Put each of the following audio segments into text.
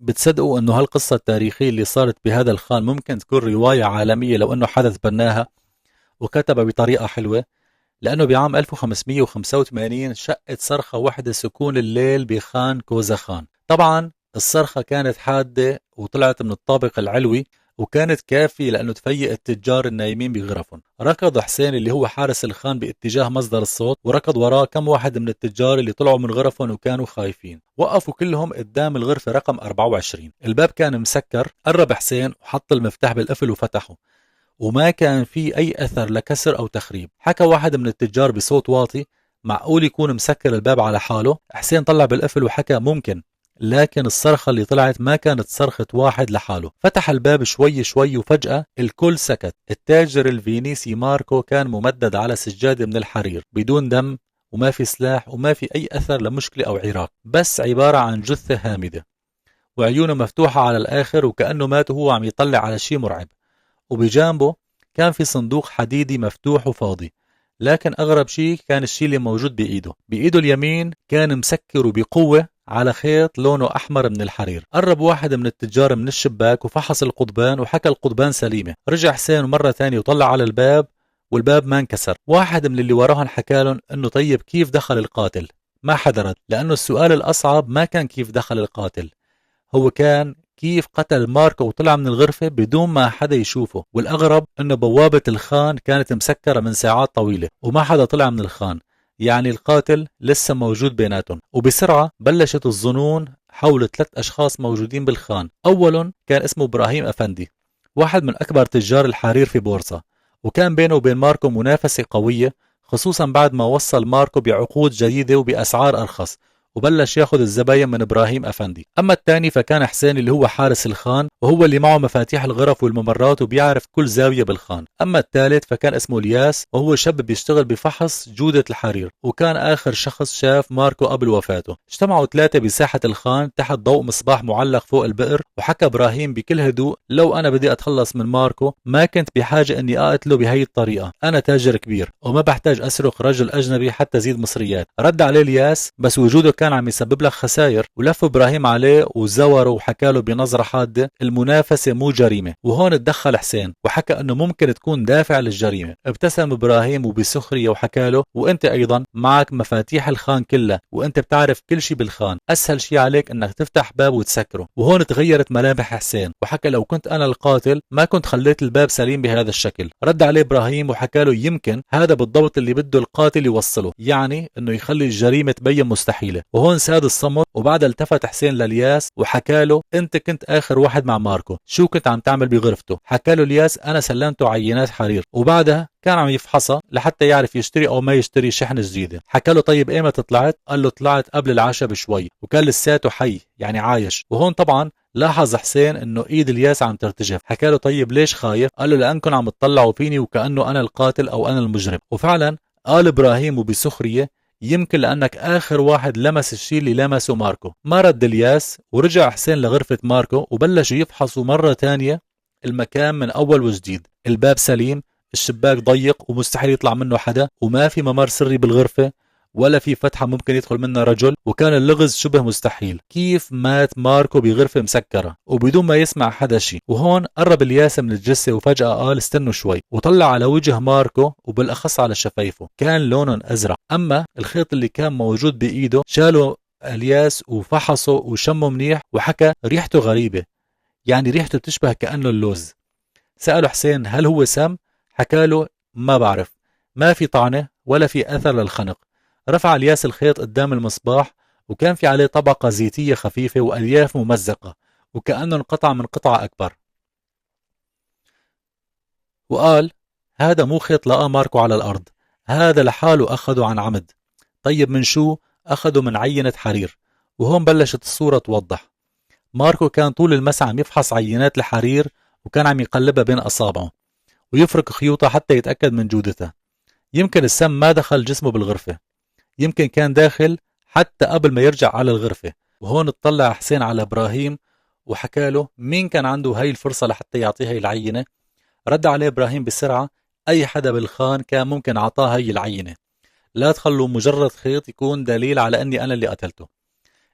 بتصدقوا انه هالقصة التاريخية اللي صارت بهذا الخان ممكن تكون رواية عالمية لو انه حدث بناها وكتبها بطريقة حلوة؟ لأنه بعام 1585 شقت صرخة واحدة سكون الليل بخان كوزا خان. طبعا الصرخة كانت حادة وطلعت من الطابق العلوي، وكانت كافية لأنه تفيق التجار النايمين بغرفهم. ركض حسين اللي هو حارس الخان باتجاه مصدر الصوت، وركض وراه كم واحد من التجار اللي طلعوا من غرفهم وكانوا خايفين. وقفوا كلهم قدام الغرفة رقم 24. الباب كان مسكر. قرب حسين وحط المفتاح بالقفل وفتحه، وما كان في أي أثر لكسر أو تخريب. حكى واحد من التجار بصوت واطي: معقول يكون مسكر الباب على حاله؟ حسين طلع بالقفل وحكى: ممكن، لكن الصرخة اللي طلعت ما كانت صرخة واحد لحاله. فتح الباب شوي شوي وفجأة الكل سكت. التاجر الفينيسي ماركو كان ممدد على سجادة من الحرير بدون دم، وما في سلاح وما في أي أثر لمشكلة أو عراك، بس عبارة عن جثة هامدة وعيونه مفتوحة على الآخر وكأنه مات وهو عم يطلع على شيء مرعب. وبجانبه كان في صندوق حديدي مفتوح وفاضي، لكن أغرب شيء كان الشيء اللي موجود بإيده اليمين كان مسكر بقوة على خيط لونه أحمر من الحرير. قرب واحد من التجار من الشباك وفحص القضبان وحكى القضبان سليمة. رجع حسين مرة ثانية وطلع على الباب، والباب ما انكسر. واحد من اللي وراهم حكى لهم انه طيب كيف دخل القاتل؟ ما حدا رد، لأنه السؤال الأصعب ما كان كيف دخل القاتل، هو كان كيف قتل ماركو وطلع من الغرفة بدون ما حدا يشوفه. والأغرب أنه بوابة الخان كانت مسكرة من ساعات طويلة وما حدا طلع من الخان، يعني القاتل لسه موجود بيناتهم. وبسرعة بلشت الظنون حول 3 أشخاص موجودين بالخان. أولهم كان اسمه إبراهيم أفندي، واحد من أكبر تجار الحرير في بورصة، وكان بينه وبين ماركو منافسة قوية، خصوصا بعد ما وصل ماركو بعقود جديدة وبأسعار أرخص وبلش ياخذ الزباين من ابراهيم افندي. اما الثاني فكان حسين اللي هو حارس الخان، وهو اللي معه مفاتيح الغرف والممرات وبيعرف كل زاويه بالخان. اما الثالث فكان اسمه الياس، وهو شاب بيشتغل بفحص جوده الحرير، وكان اخر شخص شاف ماركو قبل وفاته. اجتمعوا 3 بساحه الخان تحت ضوء مصباح معلق فوق البئر، وحكى ابراهيم بكل هدوء: لو انا بدي اتخلص من ماركو ما كنت بحاجه اني اقتله بهي الطريقه، انا تاجر كبير وما بحتاج اسرق رجل اجنبي حتى زيد مصريات. رد عليه الياس: بس وجوده كان عم يسبب لك خسائر. ولف ابراهيم عليه وزوره وحكى له بنظره حاده: المنافسه مو جريمه. وهون تدخل حسين وحكى انه ممكن تكون دافع للجريمه. ابتسم ابراهيم وبسخريه وحكى له: وانت ايضا معك مفاتيح الخان كلها، وانت بتعرف كل شيء بالخان، اسهل شيء عليك انك تفتح باب وتسكره. وهون تغيرت ملامح حسين وحكى: لو كنت انا القاتل ما كنت خليت الباب سليم بهذا الشكل. رد عليه ابراهيم وحكى له: يمكن هذا بالضبط اللي بده القاتل يوصله، يعني انه يخلي الجريمه تبين مستحيله. وهون ساد الصمت، وبعدها التفت حسين للياس وحكى له: انت كنت اخر واحد مع ماركو، شو كنت عم تعمل بغرفته؟ حكى له الياس: انا سلمته عينات حرير، وبعدها كان عم يفحصها لحتى يعرف يشتري او ما يشتري شحنه جديده. حكى له: طيب ايمتى طلعت؟ قال له: طلعت قبل العشاء بشوي، وكان لساته حي يعني عايش. وهون طبعا لاحظ حسين انه ايد الياس عم ترتجف. حكى له: طيب ليش خايف؟ قال له: لانكم عم تطلعوا فيني وكانه انا القاتل او انا المجرم. وفعلا قال ابراهيم وبسخريه: يمكن لأنك آخر واحد لمس الشيء اللي لمسه ماركو. ما رد الياس، ورجع حسين لغرفة ماركو وبلشوا يفحصوا مرة تانية المكان من أول وجديد. الباب سليم، الشباك ضيق ومستحيل يطلع منه حدا، وما في ممر سري بالغرفة ولا في فتحة ممكن يدخل منها رجل، وكان اللغز شبه مستحيل. كيف مات ماركو بغرفة مسكرة وبدون ما يسمع حدا شيء؟ وهون قرب الياس من الجثة وفجأة قال: استنوا شوي، وطلع على وجه ماركو وبالأخص على شفايفه، كان لونهم أزرق. أما الخيط اللي كان موجود بإيده شاله الياس وفحصه وشمه منيح وحكى: ريحته غريبة، يعني ريحته بتشبه كأنه اللوز. سأله حسين: هل هو سم؟ حكى له: ما بعرف، ما في طعنة ولا في أثر للخنق. رفع الياس الخيط قدام المصباح، وكان في عليه طبقة زيتية خفيفة وألياف ممزقة وكأنه انقطع من قطعة أكبر. وقال: هذا مو خيط لقى ماركو على الأرض، هذا لحاله أخده عن عمد. طيب من شو؟ أخده من عينة حرير. وهون بلشت الصورة توضح. ماركو كان طول المساء عم يفحص عينات الحرير، وكان عم يقلبها بين أصابعه ويفرك خيوطها حتى يتأكد من جودتها. يمكن السم ما دخل جسمه بالغرفة، يمكن كان داخل حتى قبل ما يرجع على الغرفة. وهون اطلع حسين على إبراهيم وحكى له: مين كان عنده هاي الفرصة لحتى يعطيه هاي العينة؟ رد عليه إبراهيم بسرعة: أي حدا بالخان كان ممكن أعطاه هاي العينة، لا تخلوا مجرد خيط يكون دليل على أني أنا اللي قتلته.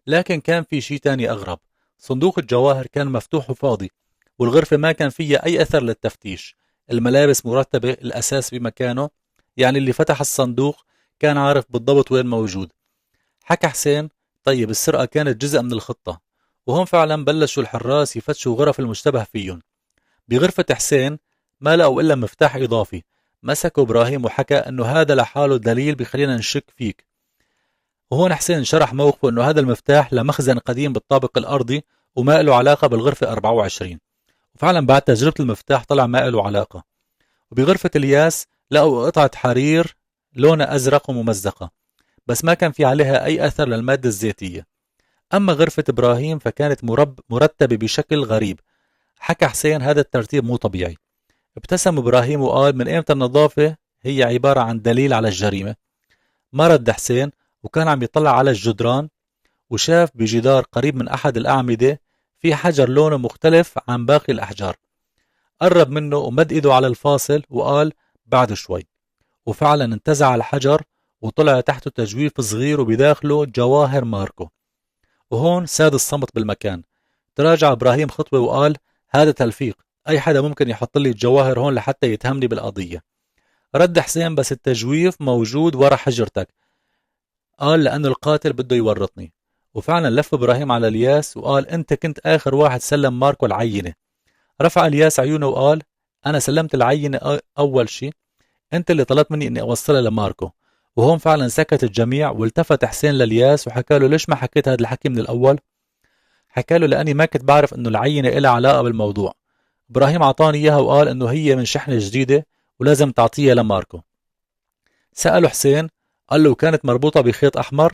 لكن كان في شيء تاني أغرب. صندوق الجواهر كان مفتوح وفاضي، والغرفة ما كان فيها أي أثر للتفتيش. الملابس مرتبة، الأساس بمكانه، يعني اللي فتح الصندوق كان عارف بالضبط وين موجود. حكى حسين: طيب السرقة كانت جزء من الخطة. وهم فعلا بلشوا الحراس يفتشوا غرف المشتبه فيهم. بغرفة حسين ما لقوا إلا مفتاح إضافي. مسكوا إبراهيم وحكى أنه هذا لحاله دليل بخلينا نشك فيك. وهون حسين شرح موقفه أنه هذا المفتاح لمخزن قديم بالطابق الأرضي وما له علاقة بالغرفة 24. وفعلا بعد تجربة المفتاح طلع ما له علاقة. وبغرفة الياس لقوا قطعة حرير لونها أزرق وممزقة، بس ما كان في عليها أي أثر للمادة الزيتية. أما غرفة إبراهيم فكانت مرتبة بشكل غريب. حكى حسين: هذا الترتيب مو طبيعي. ابتسم إبراهيم وقال: من إمتى النظافة هي عبارة عن دليل على الجريمة؟ ما رد حسين، وكان عم يطلع على الجدران وشاف بجدار قريب من أحد الأعمدة في حجر لونه مختلف عن باقي الأحجار. قرب منه ومد إيده على الفاصل وقال: بعد شوي. وفعلا انتزع الحجر وطلع تحته تجويف صغير وبداخله جواهر ماركو. وهون ساد الصمت بالمكان. تراجع إبراهيم خطوة وقال: هذا تلفيق، أي حدا ممكن يحط لي الجواهر هون لحتى يتهمني بالقضية. رد حسين: بس التجويف موجود ورا حجرتك. قال: لأنه القاتل بده يورطني. وفعلا لف إبراهيم على الياس وقال: أنت كنت آخر واحد سلم ماركو العينة. رفع الياس عيونه وقال: أنا سلمت العينة أول شيء، أنت اللي طلبت مني إني أوصلها لماركو. وهون فعلا سكت الجميع، والتفت حسين للياس وحكى له: ليش ما حكيت هذا الحكي من الأول؟ حكى له: لأني ما كنت بعرف إنه العينة إلها علاقة بالموضوع. إبراهيم عطاني إياها وقال إنه هي من شحنة جديدة ولازم تعطيها لماركو. سأله حسين، قال له: كانت مربوطة بخيط أحمر؟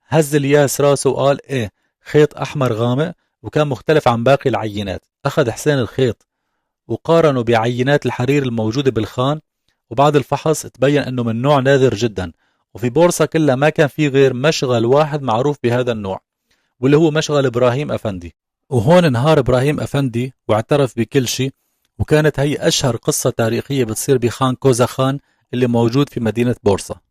هز الياس راسه وقال: إيه، خيط أحمر غامق وكان مختلف عن باقي العينات. أخذ حسين الخيط وقارنه بعينات الحرير الموجودة بالخان، وبعد الفحص تبين أنه من نوع نادر جدا، وفي بورصة كلها ما كان في غير مشغل واحد معروف بهذا النوع، واللي هو مشغل إبراهيم أفندي. وهون انهار إبراهيم أفندي واعترف بكل شيء. وكانت هي أشهر قصة تاريخية بتصير بخان كوزا خان اللي موجود في مدينة بورصة.